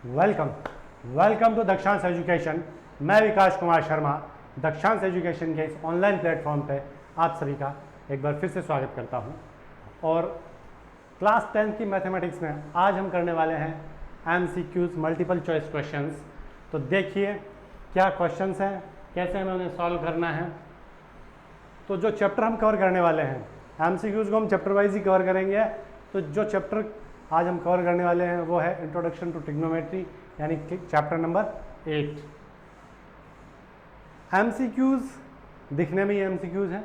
Welcome welcome to Dakshansh education. मैं Vikas Kumar Sharma Dakshansh education के इस ऑनलाइन प्लेटफॉर्म पे आप सभी का एक बार फिर से स्वागत करता हूं। और क्लास 10 की मैथमेटिक्स में आज हम करने वाले हैं MCQs मल्टीपल चॉइस क्वेश्चंस। तो देखिए क्या क्वेश्चंस हैं, कैसे हमें उन्हें सॉल्व करना है। तो जो चैप्टर हम कवर करने वाले हैं, MCQs को हम चैप्टर वाइज ही कवर करेंगे। तो जो चैप्टर आज हम कवर करने वाले हैं वो है इंट्रोडक्शन टू ट्रिग्नोमेट्री, यानी कि चैप्टर नंबर 8। MCQs दिखने में ही MCQs हैं।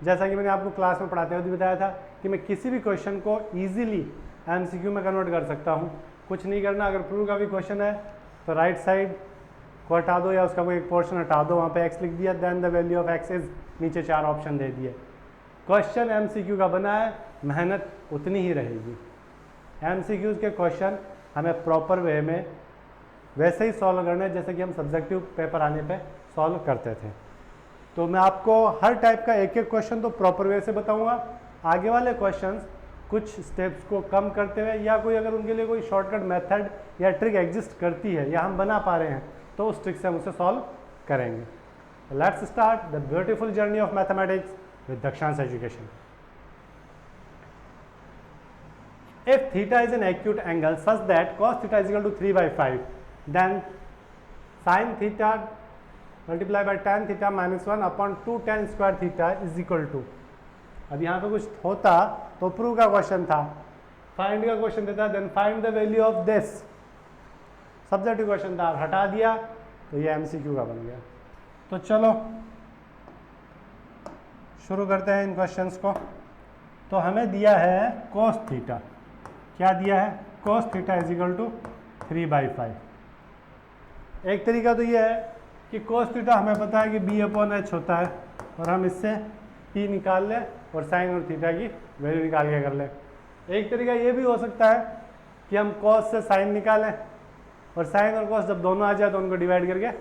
जैसा कि मैंने आपको क्लास में पढ़ाते हुए बताया था कि मैं किसी भी क्वेश्चन को इजीली MCQ में कन्वर्ट कर सकता हूं। कुछ नहीं करना, अगर प्रूव का भी क्वेश्चन है तो राइट साइड को हटा दो या उसका कोई एक पोर्शन हटा दो, वहाँ पे x लिख दिया, then the value of x is, नीचे 4 ऑप्शन दे दिए। क्वेश्चन MCQ का बना है, मेहनत उतनी ही रहेगी। MCQs के क्वेश्चन हमें प्रॉपर वे में वैसे ही सॉल्व करने हैं जैसे कि हम सब्जेक्टिव पेपर आने पे सॉल्व करते थे। तो मैं आपको हर टाइप का एक एक क्वेश्चन तो प्रॉपर वे से बताऊंगा। आगे वाले क्वेश्चंस कुछ स्टेप्स को कम करते हुए, या कोई अगर उनके लिए कोई शॉर्टकट मेथड या ट्रिक एग्जिस्ट करती है या हम बना पा रहे हैं तो उस ट्रिक से हम उसे सॉल्व करेंगे। Let's start the beautiful journey of mathematics with Dakshansh education. If theta is an acute angle such that cos theta is equal to 3/5, then sin theta multiplied by tan theta minus 1 upon 2 tan square theta is equal to। अब यहाँ पे कुछ होता तो prove का question था, find का question देता, then find the value of this, subjective question था, हटा दिया तो ये MCQ का बन गया। तो चलो शुरू करते हैं इन क्वेश्चंस को। तो हमें दिया है cos थीटा, क्या दिया है, cos theta is equal to 3/5। एक तरीका तो ये है कि cos थीटा हमें पता है कि B/H होता है और हम इससे P निकाल लें और साइन और थीटा की वैल्यू निकाल के कर लें। एक तरीका ये भी हो सकता है कि हम cos से साइन निकालें और साइन और cos जब दोनों आ जाए तो उनको डिवाइड करके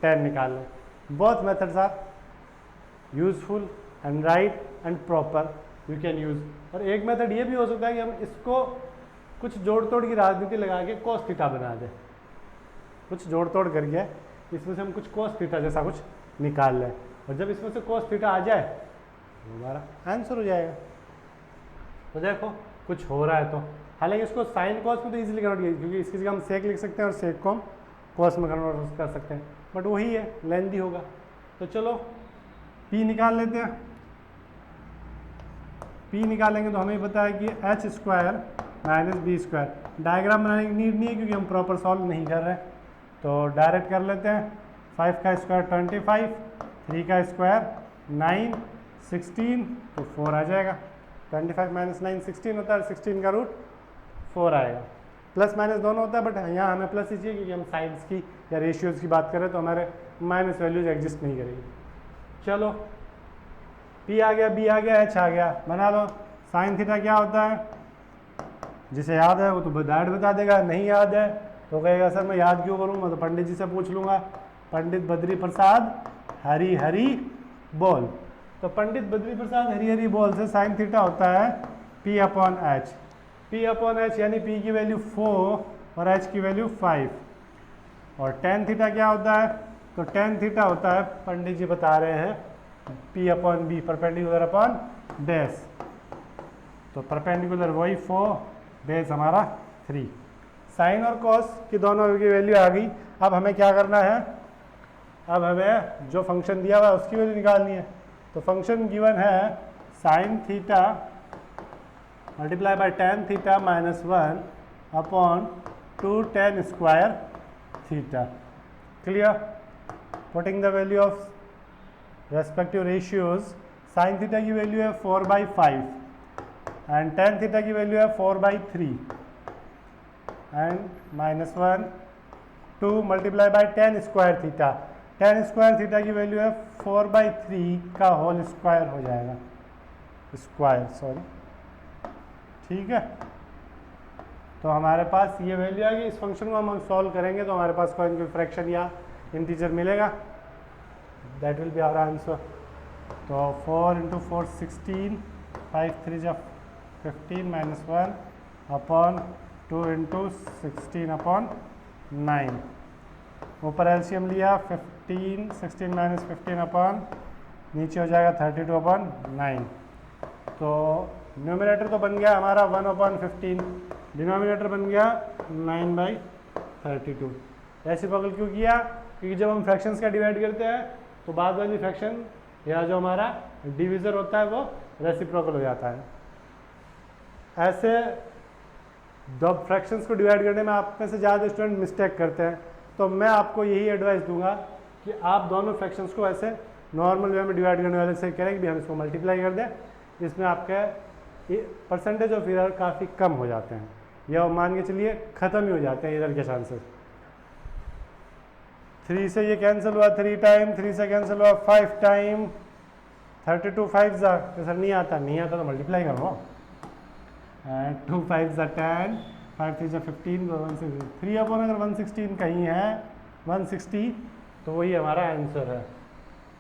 tan निकाल लें। Both methods are useful and right and proper, you can use. और एक मेथड ये भी हो सकता है कि हम इसको कुछ जोड़ तोड़ की राजनीति लगा के cos थीटा बना दे, कुछ जोड़ तोड़ करके इसमें से हम कुछ cos थीटा जैसा कुछ निकाल लें, और जब इसमें से cos थीटा आ जाए तो हमारा आंसर हो जाएगा। तो देखो कुछ हो रहा है। तो हालांकि इसको साइन cos में तो इजीली कन्वर्ट किया, क्योंकि इसकी जगह हम सेक लिख सकते हैं और सेक को हम cos में कन्वर्ट कर सकते हैं, बट वही है, लेंथी होगा। तो चलो P निकाल लेते हैं। P निकालेंगे तो हमें पता है कि h² माइनस B²। डायग्राम बनाने की नीड नहीं है क्योंकि हम प्रॉपर सॉल्व नहीं कर रहे हैं, तो डायरेक्ट कर लेते हैं। 5 का स्क्वायर 25, 3 का स्क्वायर 9, 16 तो 4 आ जाएगा। 25 माइनस 9 16 होता है, 16 का रूट 4 आएगा। प्लस माइनस दोनों होता है, बट यहाँ हमें प्लस ही चाहिए क्योंकि हम साइड्स की या रेशियोज़ की बात करें तो हमारे माइनस वैल्यूज एग्जिस्ट नहीं करेगी। चलो P आ गया, B आ गया, H आ गया, बना लो। साइन थीटा क्या होता है, जिसे याद है वो तो डायरेक्ट बता देगा, नहीं याद है तो कहेगा सर मैं याद क्यों करूँ, मैं तो पंडित जी से पूछ लूँगा। पंडित बद्री प्रसाद हरी हरी बोल। तो पंडित बद्री प्रसाद हरी हरी बोल से साइन थीटा होता है P/H। P/H यानी P की वैल्यू 4 और H की वैल्यू 5। और टेन थीटा क्या होता है, तो टेन थीटा होता है, पंडित जी बता रहे हैं, P/B, परपेंडिकुलर अपॉन बेस। तो परपेंडिकुलर वही 4, बेस हमारा 3। साइन और कॉस की दोनों की वैल्यू आ गई। अब हमें क्या करना है, अब हमें जो फंक्शन दिया हुआ है उसकी वैल्यू निकालनी है। तो फंक्शन गिवन है sine theta multiply by tan theta minus 1 upon 2 tan square theta. Clear? Putting the value of respective ratios, sine theta की वैल्यू है 4/5 एंड टेन थीटा की वैल्यू है 4/3 and minus 1 2 multiply by ten square theta. Ten square theta की वैल्यू है 4/3 का होल स्क्वायर हो जाएगा, स्क्वायर सॉरी, ठीक है। तो हमारे पास ये वैल्यू आ गई। इस फंक्शन को हम सॉल्व करेंगे तो हमारे पास कोई फ्रैक्शन या इंटीजर मिलेगा, that will be our answer. तो 4 × 4 16, 5 3 15 माइनस 1 अपॉन 2 × 16 अपॉन 9, ऊपर एलसीएम लिया 15, 16 माइनस 15 अपॉन नीचे हो जाएगा 32 अपॉन 9। तो न्यूमरेटर तो बन गया हमारा 1/15, डिनोमिनेटर बन गया 9/32। रेसिप्रोकल क्यों किया? क्योंकि जब हम फ्रैक्शंस का डिवाइड करते हैं तो बाद वाली फ्रैक्शन या जो हमारा डिविज़र होता है वो रेसिप्रोकल हो जाता है। ऐसे दो फ्रैक्शंस को डिवाइड करने में आप में से ज़्यादा स्टूडेंट मिस्टेक करते हैं, तो मैं आपको यही एडवाइस दूंगा कि आप दोनों फ्रैक्शंस को ऐसे नॉर्मल वे में डिवाइड करने वाले से करें कि हम इसको मल्टीप्लाई कर दें, इसमें आपके परसेंटेज ऑफ एरर काफ़ी कम हो जाते हैं, या मान के चलिए ख़त्म ही हो जाते हैं एरर के चांसेस। 3 से ये कैंसिल हुआ 3 टाइम, 3 से कैंसिल हुआ 5 टाइम, 32 5 ज़ा तो सर नहीं आता तो मल्टीप्लाई करो। 2 5 ज़ा 10, 5 3 ज़ा 15, 3 अपॉन अगर 116 कहीं है 160 तो वही हमारा आंसर है।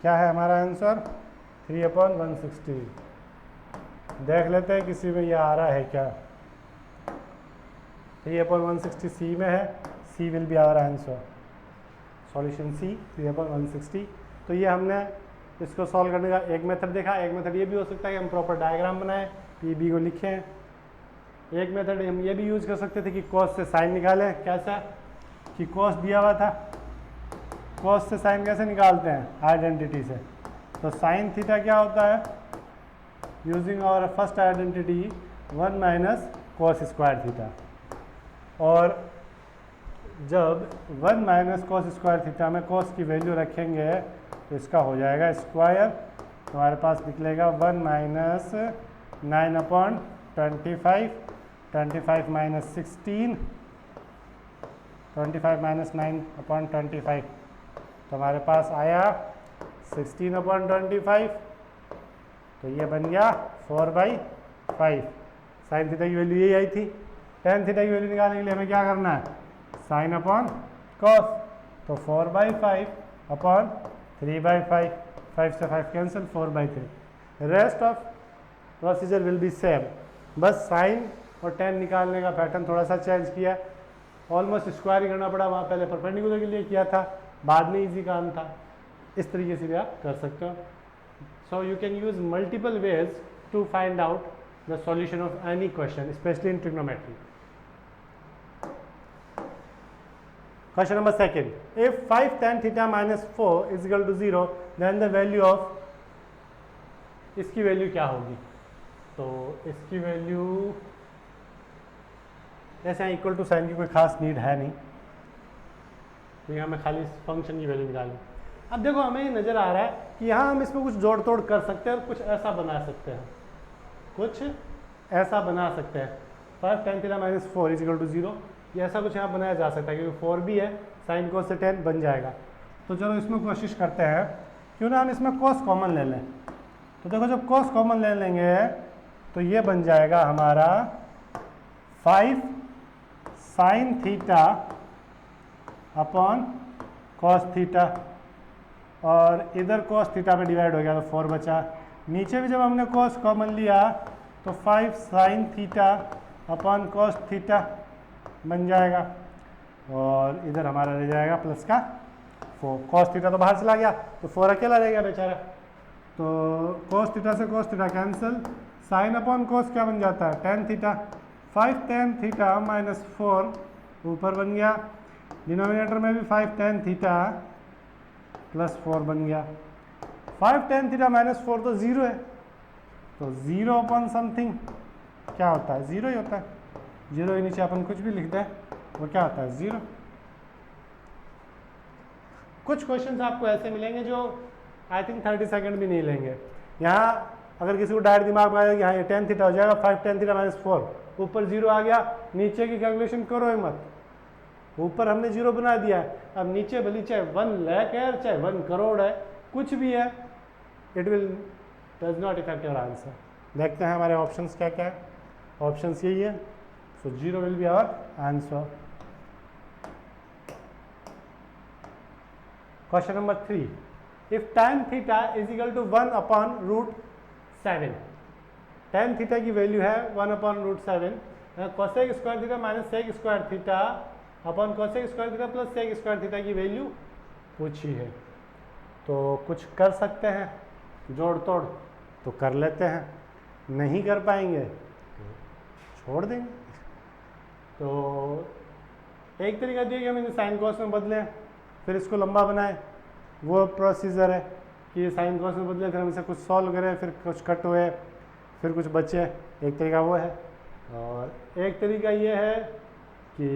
क्या है हमारा आंसर? 3/160। देख लेते हैं किसी में ये आ रहा है क्या। 3/160 सी में है, C will be our answer. Solution C 3/160। तो ये हमने इसको सॉल्व करने का एक मेथड देखा। एक मेथड ये भी हो सकता है कि हम प्रॉपर डायग्राम बनाएं, पी बी को लिखें। एक मेथड हम ये भी यूज़ कर सकते थे कि कॉस से साइन निकालें। कैसा? कि कॉस दिया हुआ था, कॉस से साइन कैसे निकालते हैं? आइडेंटिटी से। तो साइन थीटा क्या होता है? Using our first identity 1 minus cos square theta. और जब 1 माइनस कॉस स्क्वायर थीटा में कॉस की वैल्यू रखेंगे तो इसका हो जाएगा स्क्वायर। तो हमारे पास निकलेगा 1 माइनस 9/25, 25 माइनस 16, 25 माइनस 9/25, तो हमारे पास आया 16/25। तो ये बन गया 4/5। साइन थीटा की वैल्यू यही आई थी। टेन थीटा की वैल्यू निकालने के लिए हमें क्या करना है? Sine upon cos. तो 4/5 अपॉन 3/5, 5 से 5 cancel, 4/3। Rest of procedure will be same, बस साइन और टेन निकालने का पैटर्न थोड़ा सा चेंज किया। ऑलमोस्ट स्क्वायर ही करना पड़ा, वहाँ पहले परपेंडिकुलर के लिए किया था, बाद में इजी काम था। इस तरीके से भी आप कर सकते हो। So you can use multiple ways to find out the solution of any question, specially in trigonometry. Question number 2. If 5 tan theta minus 4 is equal to 0, then the value of, इसकी वैल्यू क्या होगी? तो इसकी value जैसे यहाँ equal to sign की कोई खास नीड है नहीं, तो यहाँ हमें खाली फंक्शन की वैल्यू निकालनी। अब देखो हमें ये नज़र आ रहा है कि यहाँ हम इसमें कुछ जोड़ तोड़ कर सकते हैं और कुछ ऐसा बना सकते हैं, कुछ ऐसा बना सकते हैं। 5 tan theta minus 4 is equal to 0, ये ऐसा कुछ यहाँ बनाया जा सकता है क्योंकि 4 भी है, साइन कोस से 10 बन जाएगा। तो चलो इसमें कोशिश करते हैं, क्यों ना हम इसमें कोस कॉमन ले लें। तो देखो जब कोस कॉमन ले लेंगे तो ये बन जाएगा हमारा 5 sine theta upon cos theta, और इधर कॉस थीटा में डिवाइड हो गया तो 4 बचा। नीचे भी जब हमने कॉस कॉमन लिया तो 5 sine theta upon cos theta बन जाएगा, और इधर हमारा रह जाएगा प्लस का 4। कॉस थीटा तो बाहर चला गया तो 4 अकेला रह गया बेचारा। तो कॉस थीटा से cos theta cancel, sine upon cos क्या बन जाता है? tan theta. 5 tan theta minus 4 ऊपर बन गया, डिनोमिनेटर में भी 5 tan थीटा प्लस 4 बन गया। 5 tan थीटा माइनस 4 तो 0 है, तो 0 अपॉन समथिंग क्या होता है? 0 ही होता है। 0 के नीचे अपन कुछ भी लिख दें वो क्या होता है? 0। कुछ क्वेश्चंस आपको ऐसे मिलेंगे जो आई थिंक 30 सेकंड भी नहीं लेंगे। यहाँ अगर किसी को डायरेक्ट दिमाग में आ जाए कि हाँ ये tan थीटा हो जाएगा, 5 tan थीटा माइनस 4, ऊपर 0 आ गया, नीचे की कैलकुलेशन करो ही मत, ऊपर हमने 0 बना दिया है। अब नीचे भली चाहे 1 लाख है चाहे 1 करोड़ है, कुछ भी है, it will does not effect your answer. देखते हैं हमारे ऑप्शंस क्या क्या है। ऑप्शंस यही है, so 0 will be our answer. Question number 3. If tan theta is equal to 1 upon root 7, tan theta की वैल्यू है 1 upon root 7, cosec square theta minus sec square theta upon cosec square theta plus sec square theta की value पूछी है। तो कुछ कर सकते हैं जोड़ तोड़ तो कर लेते हैं, नहीं कर पाएंगे तो छोड़ देंगे। तो एक तरीका दिया कि हम इन्हें साइन कॉस में बदलें फिर इसको लंबा बनाएं, वो प्रोसीजर है कि साइन कॉस में बदलें, फिर हम इसे कुछ सॉल्व करें, फिर कुछ कट हुए, फिर कुछ बचे। एक तरीका वो है, और एक तरीका ये है कि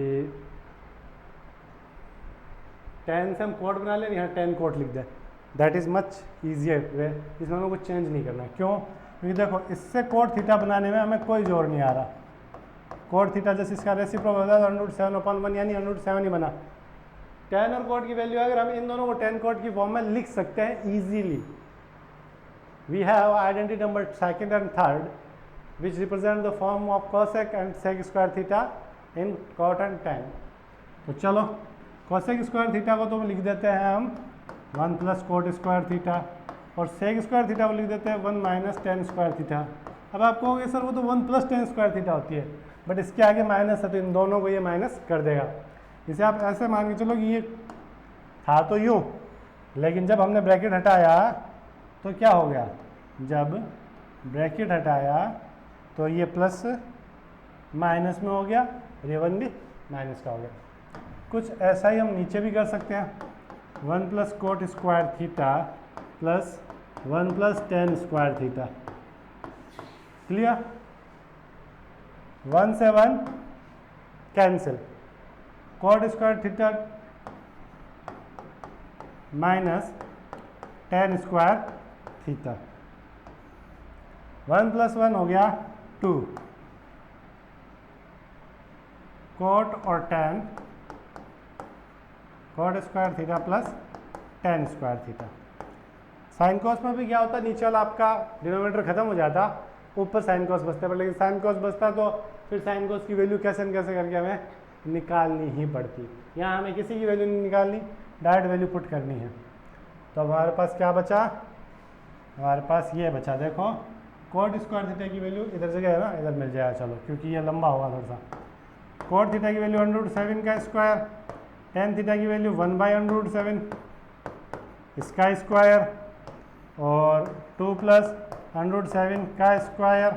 टेन से हम कोट बना लें, यहाँ 10 कोट लिख दें। दैट इज़ मच ईजियर वे, इसमें हमें कुछ चेंज नहीं करना है। क्यों? क्योंकि देखो इससे कोट थीटा बनाने में हमें कोई जोर नहीं आ रहा। कोट थीटा जैसे इसका रेसिप्रोकल होता है तो √7/1 यानी √7 ही बना। 10 और कोट की वैल्यू अगर हम इन दोनों को 10 कोट की फॉर्म में लिख सकते हैं easily. We have identity number second and third which represent the form of cosec and sec square theta in cot and tan. तो चलो कोसेक स्क्वायर थीटा को तो लिख देते हैं हम 1 प्लस कोट स्क्वायर थीटा, और सेक स्क्वायर थीटा को लिख देते हैं 1 माइनस टेन स्क्वायर थीटा। अब आप कहोगे सर वो तो 1 प्लस टेन स्क्वायर थीटा होती है, बट इसके आगे माइनस है तो इन दोनों को ये माइनस कर देगा। इसे आप ऐसे मान के चलो कि ये था तो यूँ, लेकिन जब हमने ब्रैकेट हटाया तो क्या हो गया? जब ब्रैकेट हटाया तो ये प्लस माइनस में हो गया, ये 1 भी माइनस का हो गया। कुछ ऐसा ही हम नीचे भी कर सकते हैं, 1 plus coat square theta plus 1 plus ten square theta. Clear? 1 से 1 cancel, coat square theta minus ten square theta, 1 plus 1 हो गया 2, कोट और ten, coat square theta plus ten square theta. Sine cos में भी क्या होता है, नीचे वाला आपका डिनोमिनेटर खत्म हो जाता, ऊपर साइन कॉस बचता है, लेकिन साइन कॉस बचता तो फिर साइन कॉस की वैल्यू कैसे न कैसे करके हमें निकालनी ही पड़ती। यहाँ हमें किसी की वैल्यू नहीं निकालनी, डायरेक्ट वैल्यू पुट करनी है। तो हमारे पास क्या बचा? हमारे पास ये बचा, देखो कोट स्क्वायर थीटा की वैल्यू इधर जगह है ना, इधर मिल जाएगा। चलो क्योंकि ये लंबा होगा थोड़ा सा। कोट थीटा की वैल्यू √7 का स्क्वायर, टेन थीटा की वैल्यू 1/√7 इसका स्क्वायर, और 2 प्लस √7 का स्क्वायर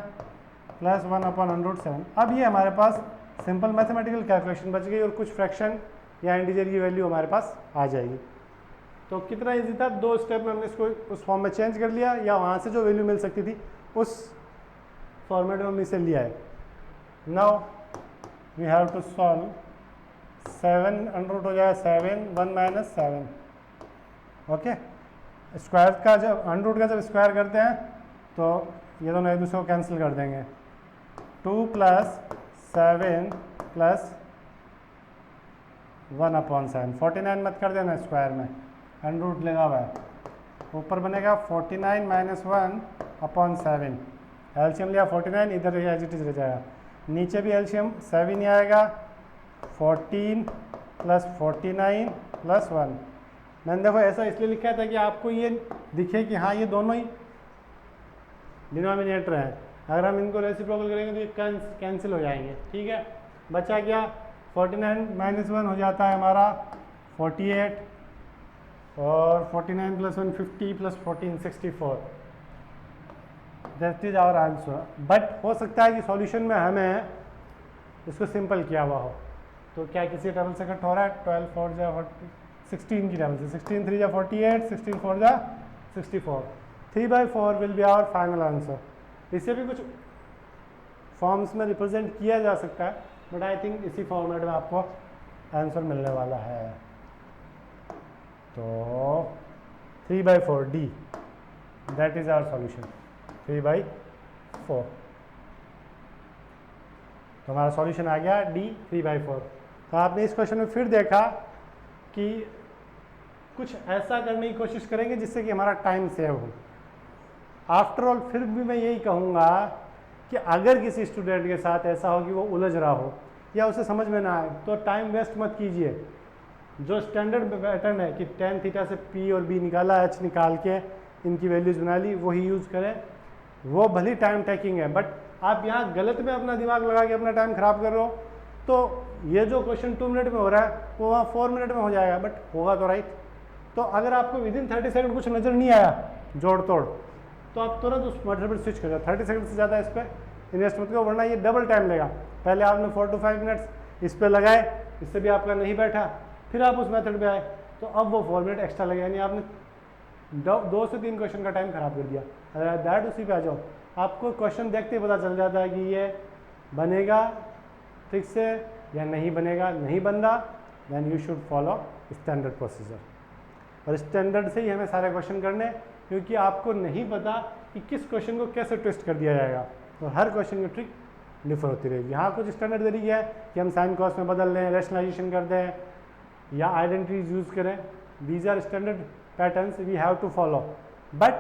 प्लस 1/√7। अब ये हमारे पास सिंपल मैथमेटिकल कैलकुलेशन बच गई और कुछ फ्रैक्शन या इंटीजर की वैल्यू हमारे पास आ जाएगी। तो कितना इजी था, 2 स्टेप में हमने इसको उस फॉर्म में चेंज कर लिया, या वहाँ से जो वैल्यू मिल सकती थी उस फॉर्मेट में हमने इसे लिया है। Now we have to solve 7 under हो जाएगा 7, 1 माइनस 7। ओके, स्क्वायर का जब अंडर का जब स्क्वायर करते हैं तो ये दोनों एक दूसरे को कैंसिल कर देंगे। 2 प्लस 7 प्लस 1/7, 49 मत कर देना स्क्वायर में, अंडर लगा हुआ है। ऊपर बनेगा 49 माइनस 1/7। एलसीएम लिया 49, इधर एज इट इज रह जाएगा। नीचे भी एलसीएम 7 ही आएगा, 14 प्लस 49 प्लस 1। मैंने देखो ऐसा इसलिए लिखा था कि आपको ये दिखे कि हाँ ये दोनों ही डिनोमिनेटर हैं। अगर हम इनको रेसिप्रोकल करेंगे तो ये कैंसिल हो जाएंगे। ठीक है, बचा क्या? 49 माइनस 1 हो जाता है हमारा 48, और 49 plus 1 50 plus 14 64। That is our answer. But हो सकता है कि सॉल्यूशन में हमें इसको सिंपल किया हुआ हो, तो क्या किसी टेबल से कट हो रहा है? 12 4 जा 16 की टेबल से, 16 3 जा 48, 16 4 जा 64। 3/4 will be our final answer. इसे भी कुछ फॉर्म्स में रिप्रेजेंट किया जा सकता है, बट आई थिंक इसी फॉर्मेट में आपको आंसर मिलने वाला है। तो 3/4 D, that is our solution, 3/4। तो हमारा सॉल्यूशन आ गया डी 3/4। तो आपने इस क्वेश्चन में फिर देखा कि कुछ ऐसा करने की कोशिश करेंगे जिससे कि हमारा टाइम सेव हो। आफ्टर ऑल फिर भी मैं यही कहूँगा कि अगर किसी स्टूडेंट के साथ ऐसा हो कि वो उलझ रहा हो या उसे समझ में ना आए, तो टाइम वेस्ट मत कीजिए। जो स्टैंडर्ड पैटर्न है कि tan थीटा से p और b निकाला, h निकाल के इनकी वैल्यूज बना ली, वही यूज़ करें। वो भली टाइम टेकिंग है, बट आप यहाँ गलत में अपना दिमाग लगा के अपना टाइम ख़राब कर रहे हो तो ये जो क्वेश्चन 2 मिनट में हो रहा है वो वहाँ 4 मिनट में हो जाएगा, बट होगा तो राइट। तो अगर आपको विदिन 30 सेकंड कुछ नज़र नहीं आया जोड़ तोड़, तो आप तुरंत उस मेथड पर स्विच कर जाओ। 30 सेकंड से ज़्यादा इस पर इन्वेस्ट मत करो, वरना ये डबल टाइम लेगा। पहले आपने 4 to 5 मिनट्स इस पर लगाए, इससे भी आपका नहीं बैठा, फिर आप उस मेथड पे आए, तो अब वो 4 मिनट एक्स्ट्रा लगे, यानी आपने 2 से 3 क्वेश्चन का टाइम खराब कर दिया। अगर दैट उसी पे आ जाओ, आपको क्वेश्चन देखते ही पता चल जाता है कि ये बनेगा ठीक से या नहीं बनेगा। नहीं बन रहा, then you should follow standard procedure, और स्टैंडर्ड से ही हमें सारे क्वेश्चन करने, क्योंकि आपको नहीं पता कि किस क्वेश्चन को कैसे ट्विस्ट कर दिया जाएगा, और हर क्वेश्चन की ट्रिक डिफर होती रहेगी। हाँ, कुछ स्टैंडर्ड तरीके है कि हम साइन कॉस में बदल लें, रेशनलाइजेशन कर दें या आइडेंटिटीज यूज़ करें। These are standard patterns we have to follow, but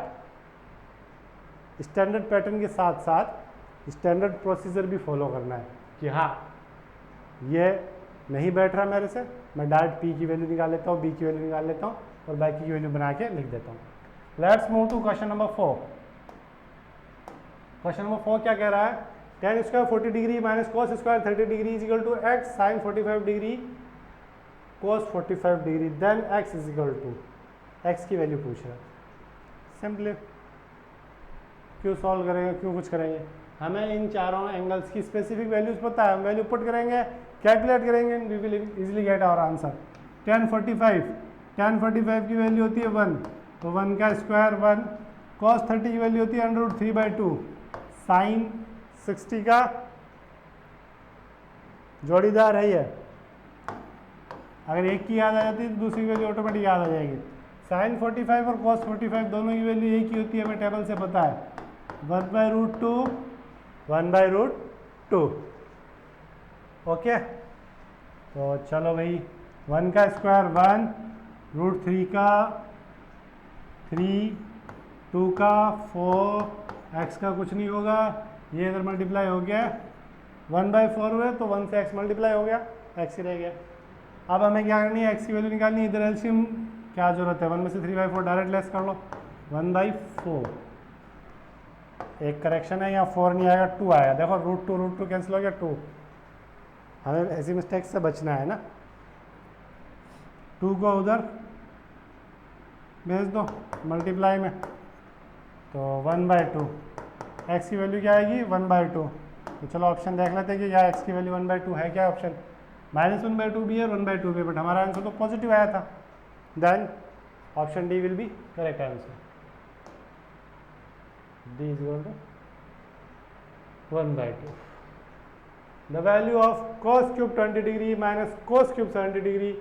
standard pattern के साथ साथ स्टैंडर्ड प्रोसीजर भी फॉलो करना है कि हाँ ये नहीं बैठ रहा मेरे से, मैं डायरेक्ट पी की वैल्यू निकाल लेता हूँ, बी की वैल्यू निकाल लेता हूँ और बाकी की वैल्यू बना के लिख देता हूँ। Let's move to question number 4। Question number 4 क्या कह रहा है? tan square 40 degree minus cos square 30 degree is equal to x sine 45 degree cos 45 degree, then x is equal to, x की वैल्यू पूछ रहा है। सिंपली क्यों सॉल्व करेंगे, क्यों कुछ करेंगे, हमें इन चारों एंगल्स की स्पेसिफिक वैल्यूज पता है, हम वैल्यू पुट करेंगे, कैलकुलेट करेंगे, we will easily get our answer. tan 45 की वैल्यू होती है 1, तो 1 का स्क्वायर 1, cos 30 की वैल्यू होती है √3/2, साइन 60 का जोड़ीदार है ये, अगर एक की याद आ जाती है तो दूसरी वैल्यू ऑटोमेटिक याद आ जाएगी। साइन 45 और cos 45 दोनों की वैल्यू एक ही होती है, हमें टेबल से पता है, 1/√2 1/√2। ओके, तो चलो भाई, 1 का स्क्वायर 1, √3 का 3, 2 का 4, x का कुछ नहीं होगा, ये इधर मल्टीप्लाई हो गया, 1/4 हुए तो 1 से x मल्टीप्लाई हो गया, x ही रह गया। अब हमें क्या करनी है, x की वैल्यू निकालनी है, इधर एलसीएम क्या जरूरत है, 1 में से 3/4 डायरेक्ट लेस कर लो, 1/4। एक करेक्शन है, यहाँ 4 नहीं आएगा 2 आएगा, देखो √2 कैंसिल हो गया 2, हमें ऐसी मिस्टेक से बचना है ना। 2 को उधर भेज दो मल्टीप्लाई में, तो 1/2, x की वैल्यू क्या आएगी 1/2। तो चलो ऑप्शन देख लेते हैं कि क्या x की वैल्यू 1/2 है क्या ऑप्शन, -1/2 भी है, 1/2 भी है, बट हमारा आंसर तो पॉजिटिव आया था, then option D will be correct answer. D is equal to 1/2. The value of cos cube 20 degree minus cos cube 70 degree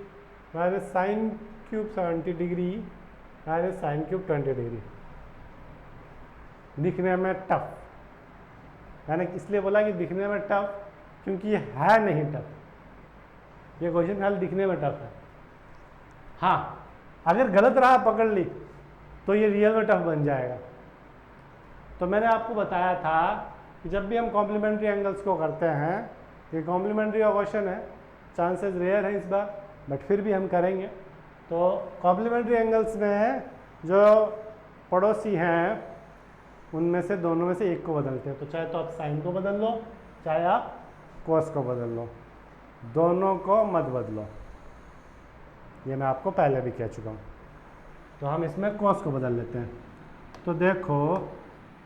minus sin cube 70 degree minus sin cube 20 degree। दिखने में tough, मैंने इसलिए बोला कि दिखने में टफ क्योंकि ये है नहीं टफ, ये क्वेश्चन खाली दिखने में टफ है। हाँ, अगर गलत रहा पकड़ ली तो ये रियल में टफ बन जाएगा। तो मैंने आपको बताया था कि जब भी हम कॉम्प्लीमेंट्री एंगल्स को करते हैं, ये कॉम्प्लीमेंट्री का क्वेश्चन है, चांसेस रेयर है इस बार, बट फिर भी हम करेंगे। तो कॉम्प्लीमेंट्री एंगल्स में जो पड़ोसी हैं उनमें से दोनों में से एक को बदलते हैं, तो चाहे तो आप साइन को बदल लो, चाहे आप कॉस को बदल लो, दोनों को मत बदलो, ये मैं आपको पहले भी कह चुका हूँ। तो हम इसमें कॉस को बदल लेते हैं। तो देखो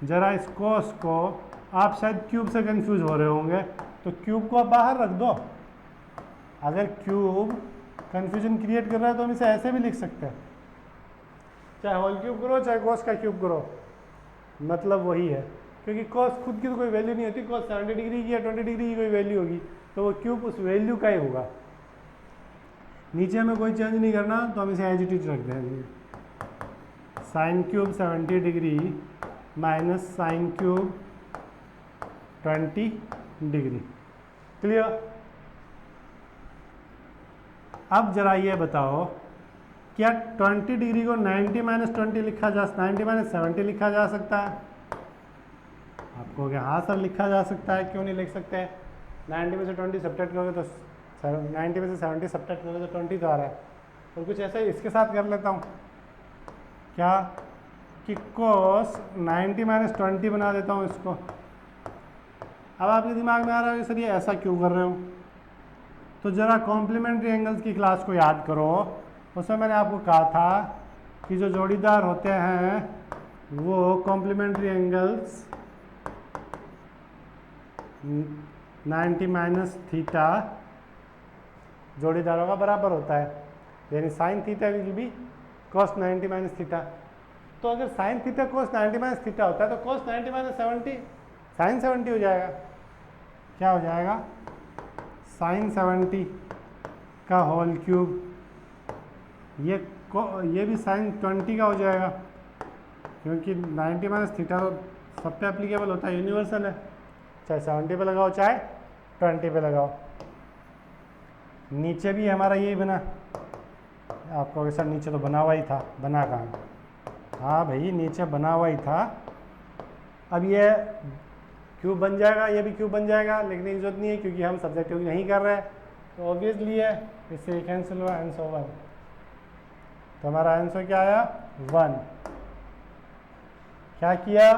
ज़रा इस कॉस को, आप शायद क्यूब से कंफ्यूज हो रहे होंगे, तो क्यूब को आप बाहर रख दो। अगर क्यूब कंफ्यूजन क्रिएट कर रहा है तो हम इसे ऐसे भी लिख सकते हैं, चाहे होल क्यूब करो चाहे कॉस का क्यूब करो, मतलब वही है, क्योंकि कॉस खुद की तो कोई वैल्यू नहीं होती, कॉस 70 डिग्री की या 20 डिग्री की कोई वैल्यू होगी, तो वो क्यूब उस वैल्यू का ही होगा। नीचे हमें कोई चेंज नहीं करना, तो हम इसे एज इट इज रख देंगे, sine cube 70 degree minus sine cube 20 degree. Clear? अब जरा ये बताओ, क्या 20 डिग्री को 90 - 20 लिखा जा 90 - 70 लिखा जा सकता है? आपको क्या, हाँ सर लिखा जा सकता है, क्यों नहीं लिख सकते हैं? 90 में से 20 सब्ट्रैक्ट करोगे तो 90 में से 70 सब्ट्रैक्ट करोगे तो 20 तो आ रहा है। और कुछ ऐसा ही इसके साथ कर लेता हूँ, क्या कि cos 90 - 20 बना देता हूँ इसको। अब आपके दिमाग में आ रहा है सर ये ऐसा क्यों कर रहे हो, तो ज़रा कॉम्प्लीमेंट्री एंगल्स की क्लास को याद करो। उसमें मैंने आपको कहा था कि जो जोड़ीदार होते हैं वो कॉम्प्लीमेंट्री एंगल्स 90 माइनस थीटा जोड़ीदारों का बराबर होता है, यानी sine theta will be cos 90 minus theta. तो अगर sine theta cos 90 minus theta होता है तो कॉस 90 माइनस 70 साइन 70 हो जाएगा। क्या हो जाएगा? साइन 70 का होल क्यूब। ये भी साइन 20 का हो जाएगा, क्योंकि 90 माइनस थीटा तो सब पे एप्लीकेबल होता है, यूनिवर्सल है, चाहे 70 पे लगाओ चाहे 20 पे लगाओ। नीचे भी हमारा यही बना, आपको सर नीचे तो बना हुआ ही था, बना कहाँ? हाँ भाई नीचे बना हुआ ही था। अब ये क्यूब बन जाएगा, ये भी क्यूब बन जाएगा, लेकिन एक जरूरत नहीं है क्योंकि हम सब्जेक्टिव नहीं कर रहे हैं, तो ऑब्वियसली है इससे कैंसिल हुआ, आंसर 1। तो हमारा आंसर क्या आया? 1। क्या किया?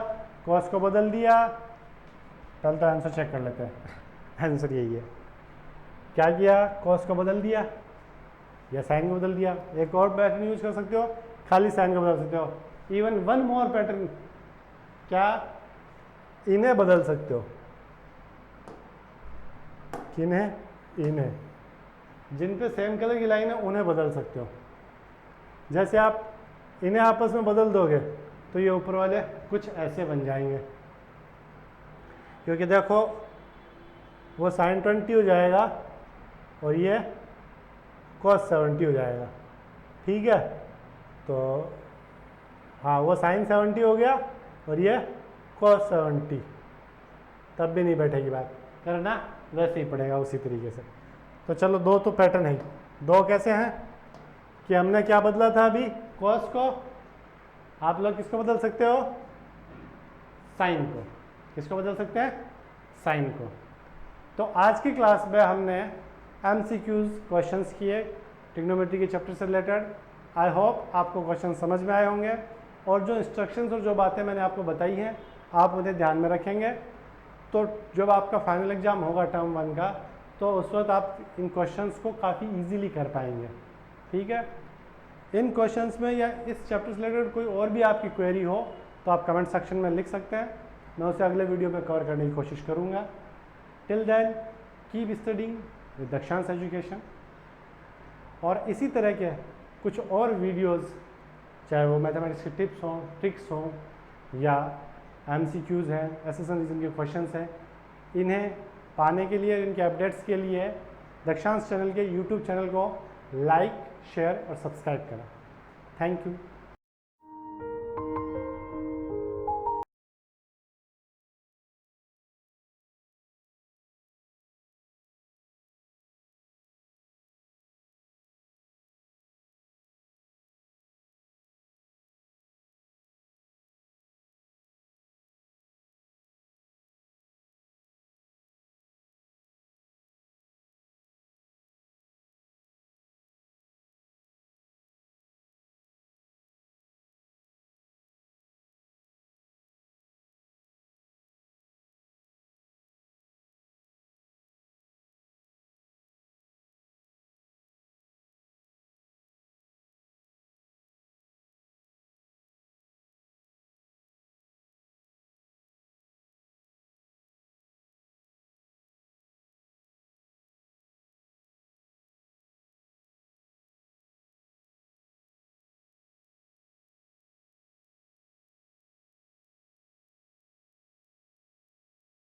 कॉस को बदल दिया। पहले तो आंसर चेक कर लेते हैं। आंसर यही है। क्या किया? कॉस को बदल दिया या साइन को बदल दिया। एक और पैटर्न यूज कर सकते हो, खाली साइन को बदल सकते हो। इवन वन मोर पैटर्न, क्या इन्हें बदल सकते हो? किन्हें? इन्हें, जिन पे सेम कलर की लाइन है उन्हें बदल सकते हो। जैसे आप इन्हें आपस में बदल दोगे तो ये ऊपर वाले कुछ ऐसे बन जाएंगे, क्योंकि देखो वो साइन 20 हो जाएगा और ये कॉस 70 हो जाएगा। ठीक है, तो हाँ वो साइन 70 हो गया और ये कॉस 70, तब भी नहीं बैठेगी बात, करना वैसे ही पड़ेगा उसी तरीके से। तो चलो दो तो पैटर्न है। दो कैसे हैं कि हमने क्या बदला था अभी? कॉस को। आप लोग किसको बदल सकते हो? साइन को। किसको बदल सकते हैं? साइन को। तो आज की क्लास में हमने MCQs क्वेश्चंस किए ट्रिग्नोमेट्री के चैप्टर से रिलेटेड। आई होप आपको क्वेश्चन समझ में आए होंगे और जो इंस्ट्रक्शंस और जो बातें मैंने आपको बताई हैं आप उन्हें ध्यान में रखेंगे। तो जब आपका फाइनल एग्जाम होगा टर्म 1 का, तो उस वक्त आप इन क्वेश्चंस को काफ़ी इजीली कर पाएंगे। ठीक है, इन क्वेश्चंस में या इस चैप्टर से रिलेटेड कोई और भी आपकी क्वेरी हो तो आप कमेंट सेक्शन में लिख सकते हैं, मैं उसे अगले वीडियो में कवर करने की कोशिश करूँगा। Till then keep studying with Dakshansh education. और इसी तरह के कुछ और वीडियोस, चाहे वो मैथमेटिक्स के टिप्स हों, ट्रिक्स हों या MCQs हैं, एसेशन रीजन के क्वेश्चंस हैं, इन्हें पाने के लिए, इनके अपडेट्स के लिए दक्षांश चैनल के YouTube चैनल को लाइक, शेयर और सब्सक्राइब करें। Thank you.